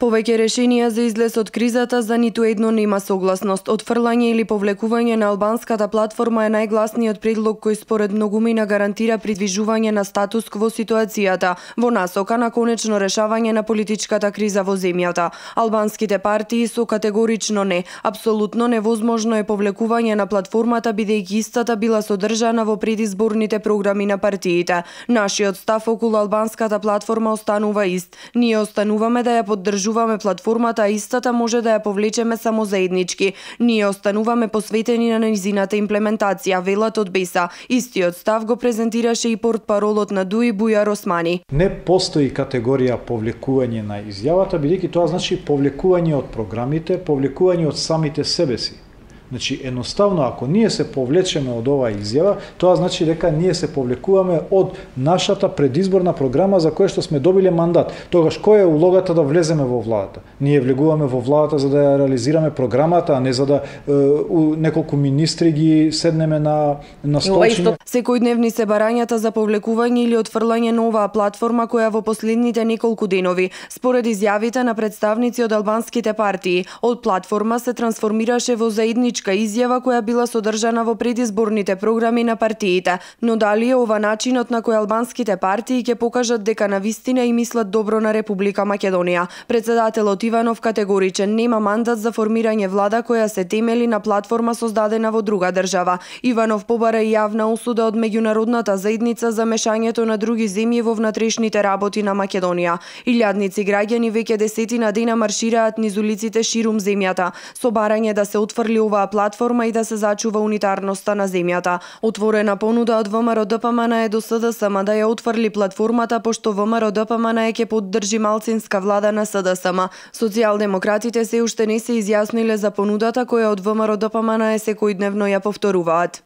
Повеќе решенија за излез од кризата за ниту едно нема согласност. Отфрлање или повлекување на албанската платформа е најгласниот предлог кој според многумина гарантира придвижување на статус кво ситуацијата во насока на конечно решавање на политичката криза во земјата. Албанските партии со категорично не. Апсолутно невозможно е повлекување на платформата бидејќи истата била содржана во предизборните програми на партиите. Нашиот став околу албанската платформа останува ист. Ние остануваме да ја поддржуваме платформата, а истата може да ја повлечеме само заеднички. Ние остануваме посветени на нејзината имплементација, велат од БЕСА. Истиот став го презентираше и портпаролот на ДУИ Бујар Османи. Не постои категорија повлекување на изјавата, бидејќи тоа значи повлекување од програмите, повлекување од самите себе си. Значи, едноставно, ако ние се повлечеме од оваа изјава, тоа значи дека ние се повлекуваме од нашата предизборна програма за која што сме добиле мандат. Тогаш, која е улогата да влеземе во владата? Ние влегуваме во владата за да ја реализираме програмата, а не за да неколку министри ги седнеме на столчиња. Секојдневни се барањата за повлекување или отфрлање на оваа платформа која во последните неколку денови, според изјавите на представници од албанските партии, од платформа се трансформираше во заедничка изјава која била содржана во предизборните програми на партиите, но дали е ова начинот на кој албанските партии ќе покажат дека навистина и мислат добро на Република Македонија? Председателот Иванов категоричен нема мандат за формирање влада која се темели на платформа создадена во друга држава. Иванов побара и јавна осуда од меѓународната заедница за мешањето на други земји во внатрешните работи на Македонија. Илјадници граѓани веќе десетина дена маршираат низ улиците ширум земјата со барање да се отфрли оваа платформа и да се зачува унитарноста на земјата. Отворена понуда од ВМРО ДПМН е до СДСМ да ја отфрли платформата, пошто ВМРО ДПМН ќе поддржи малцинска влада на СДСМ. Социјалдемократите се уште не се изјасниле за понудата која од ВМРО ДПМН секојдневно ја повторуваат.